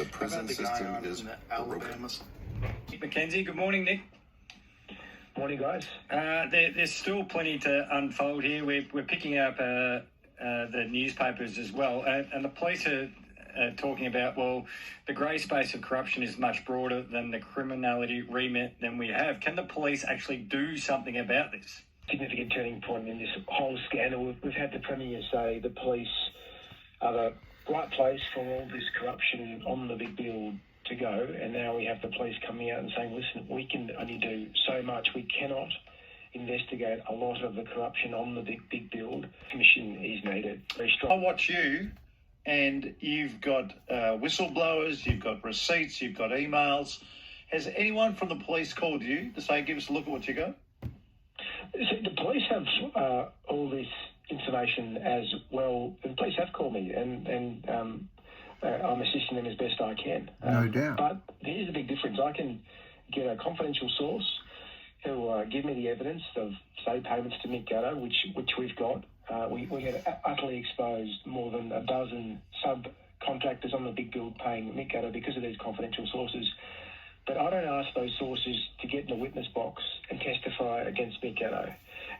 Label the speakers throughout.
Speaker 1: The prison system is broken.
Speaker 2: Nick Mackenzie, good morning, Nick.
Speaker 3: Morning, guys.
Speaker 2: There's still plenty to unfold here. We're picking up the newspapers as well, and the police are talking about, well, the grey space of corruption is much broader than the criminality remit than we have. Can the police actually do something about this?
Speaker 3: Significant turning point in this whole scandal. We've had the Premier say the police are the right place for all this corruption on the big build to go, and now we have the police coming out and saying, listen, we can only do so much. We cannot investigate a lot of the corruption on the big build. Commission is needed. Very strong.
Speaker 4: I watch you, and you've got whistleblowers, you've got receipts, you've got emails. Has anyone from the police called you to say, give us a look at what you got?
Speaker 3: So the police have all this information as well. The police have called me, and I'm assisting them as best I can.
Speaker 5: No doubt.
Speaker 3: But there is a big difference. I can get a confidential source who'll give me the evidence of, say, payments to Mick Gatto, which we've got. We had utterly exposed more than a dozen subcontractors on the big build paying Mick Gatto because of these confidential sources. But I don't ask those sources to get in the witness box and testify against Mick Gatto.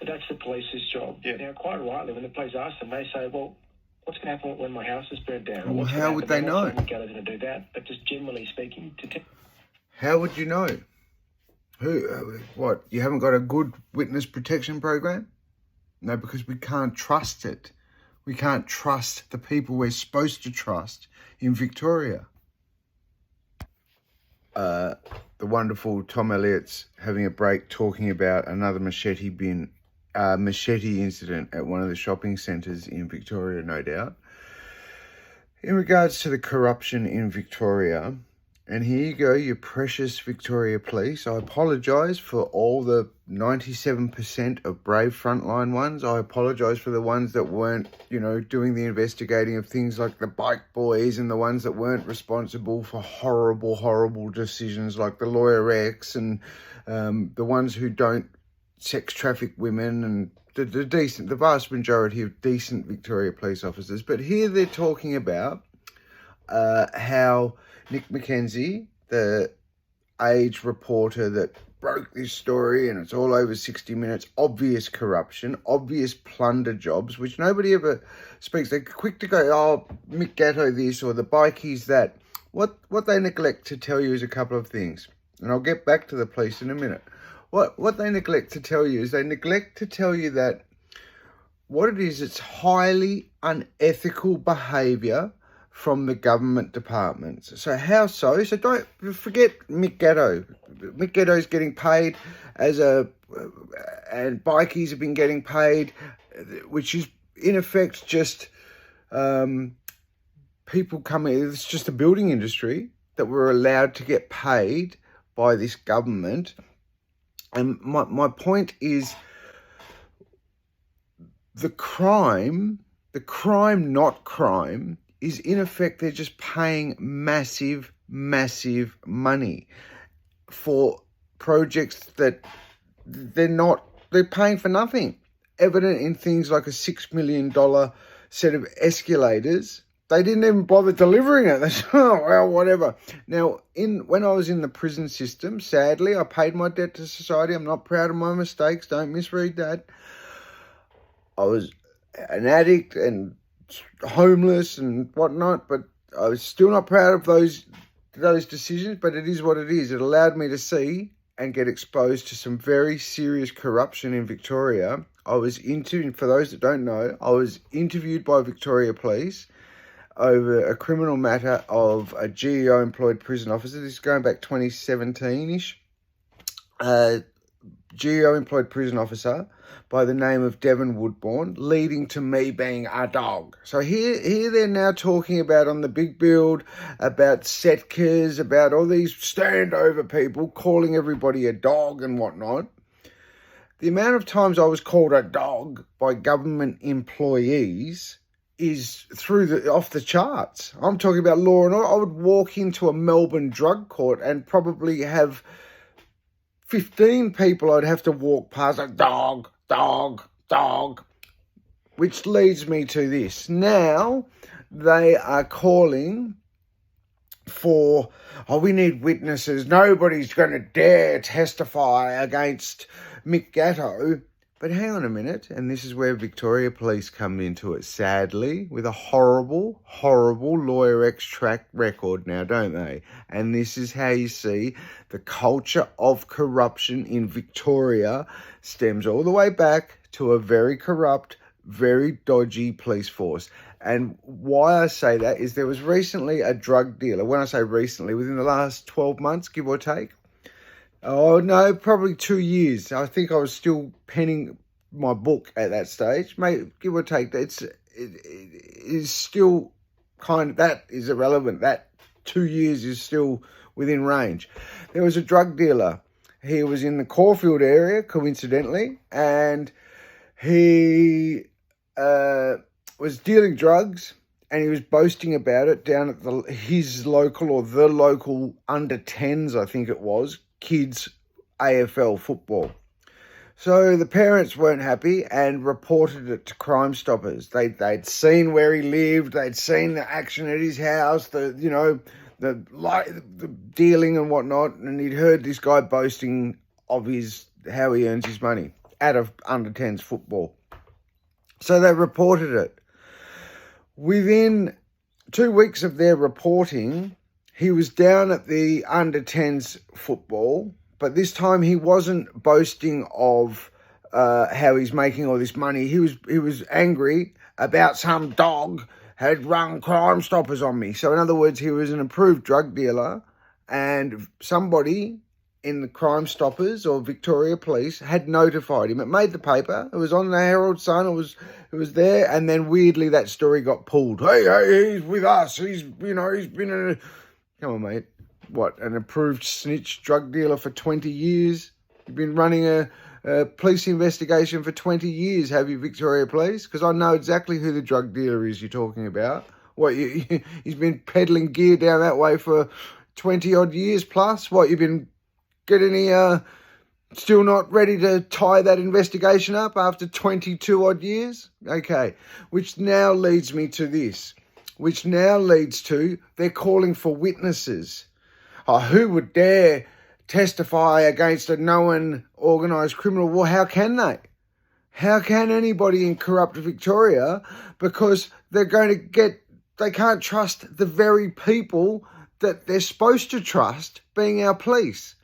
Speaker 3: That's the police's job.
Speaker 4: Yeah.
Speaker 3: Now, quite rightly, when the police ask them, they say, well, what's going to happen when my house is burned down?
Speaker 5: Well, how would they know?
Speaker 3: Mick Gatto's going to do that. But just generally speaking,
Speaker 5: How would you know? What? You haven't got a good witness protection program? No, because we can't trust it. We can't trust the people we're supposed to trust in Victoria. The wonderful Tom Elliott's having a break talking about another machete incident at one of the shopping centres in Victoria, no doubt. In regards to the corruption in Victoria, and here you go, your precious Victoria Police. I apologise for all the 97% of brave frontline ones. I apologise for the ones that weren't, doing the investigating of things like the bike boys and the ones that weren't responsible for horrible, horrible decisions like the Lawyer X and the ones who don't sex traffic women and the vast majority of decent Victoria Police officers. But here they're talking about how Nick Mackenzie, the Age reporter that broke this story, and it's all over 60 Minutes, obvious corruption, obvious plunder jobs, which nobody ever speaks. They're quick to go, oh, Mick Gatto this or the bikies that. What they neglect to tell you is a couple of things, and I'll get back to the police in a minute. What they neglect to tell you is they neglect to tell you that what it is, it's highly unethical behaviour from the government departments. So how so? So don't forget Mick Gatto. Mick Gatto's getting paid and bikies have been getting paid, which is in effect just people coming. It's just the building industry that were allowed to get paid by this government. And my point is the crime not crime, is in effect they're just paying massive, massive money for projects that they're paying for nothing. Evident in things like a $6 million set of escalators. They didn't even bother delivering it. They said, oh, well, whatever. Now, when I was in the prison system, sadly, I paid my debt to society. I'm not proud of my mistakes. Don't misread that. I was an addict and homeless and whatnot, but I was still not proud of those decisions, but it is what it is. It allowed me to see and get exposed to some very serious corruption in Victoria. I was interviewed, for those that don't know, I was interviewed by Victoria Police over a criminal matter of a GEO employed prison officer. This is going back 2017-ish. GEO employed prison officer by the name of Devon Woodbourne, leading to me being a dog. So here they're now talking about on the big build, about Setkas, about all these standover people calling everybody a dog and whatnot. The amount of times I was called a dog by government employees is off the charts. I'm talking about law and order. I would walk into a Melbourne drug court and probably have 15 people I'd have to walk past, like dog, dog, dog, which leads me to this. Now they are calling for, oh, we need witnesses. Nobody's going to dare testify against Mick Gatto. But hang on a minute, and this is where Victoria Police come into it, sadly, with a horrible, horrible Lawyer X track record now, don't they? And this is how you see the culture of corruption in Victoria stems all the way back to a very corrupt, very dodgy police force. And why I say that is there was recently a drug dealer. When I say recently, within the last 12 months, give or take. Oh, no, probably 2 years. I think I was still penning my book at that stage. Mate, give or take, it is still kind of, that is irrelevant. That 2 years is still within range. There was a drug dealer. He was in the Caulfield area, coincidentally, and he was dealing drugs, and he was boasting about it down at his local, or the local under 10s, I think it was, kids AFL football. So the parents weren't happy and reported it to Crime Stoppers. They'd seen where he lived, they'd seen the action at his house, the dealing and whatnot, and he'd heard this guy boasting of how he earns his money out of under 10s football. So they reported it. Within 2 weeks of their reporting, he was down at the under 10s football, but this time he wasn't boasting of how he's making all this money. He was angry about some dog had rung Crime Stoppers on me. So in other words, he was an approved drug dealer, and somebody in the Crime Stoppers or Victoria Police had notified him. It made the paper. It was on the Herald Sun. It was there, and then weirdly that story got pulled. Hey, he's with us. He's been come on, mate. What, an approved snitch drug dealer for 20 years? You've been running a police investigation for 20 years, have you, Victoria Police? Because I know exactly who the drug dealer is you're talking about. What, he's been peddling gear down that way for 20-odd years plus? What, you've been getting still not ready to tie that investigation up after 22-odd years? Okay, which now leads me to this. Which now leads to they're calling for witnesses. Oh, who would dare testify against a known organised criminal? Well, how can they? How can anybody in corrupt Victoria? Because they can't trust the very people that they're supposed to trust, being our police.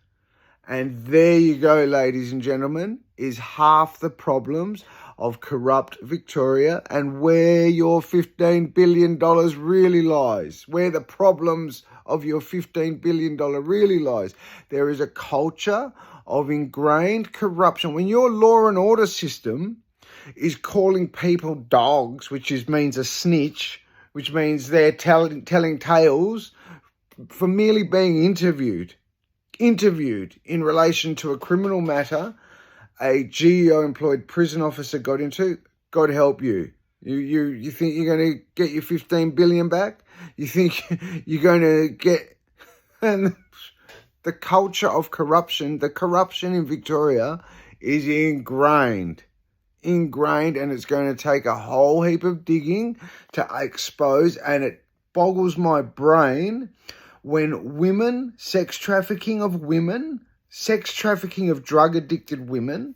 Speaker 5: And there you go, ladies and gentlemen, is half the problems of corrupt Victoria and where your $15 billion really lies, where the problems of your $15 billion really lies. There is a culture of ingrained corruption. When your law and order system is calling people dogs, which means a snitch, which means they're telling tales for merely being interviewed in relation to a criminal matter a GEO-employed prison officer got into, God help you. You think you're going to get your $15 billion back? You think you're going to get... And the culture of corruption, the corruption in Victoria is ingrained, and it's going to take a whole heap of digging to expose, and it boggles my brain when women, sex trafficking of drug-addicted women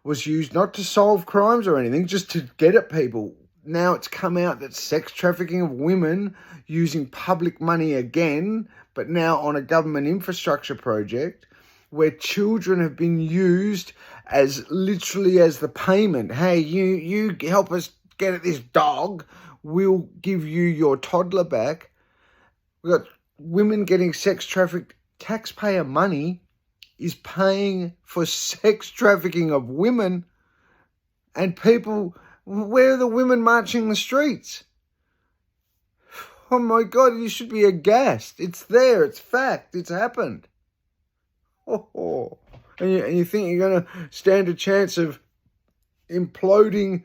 Speaker 5: was used not to solve crimes or anything, just to get at people. Now it's come out that sex trafficking of women using public money again, but now on a government infrastructure project where children have been used as literally as the payment. Hey, you help us get at this dog, we'll give you your toddler back. We've got women getting sex trafficked. Taxpayer money is paying for sex trafficking of women, and people, where are the women marching the streets? Oh my God, you should be aghast. It's there, it's fact, it's happened. Oh. And you think you're going to stand a chance of imploding?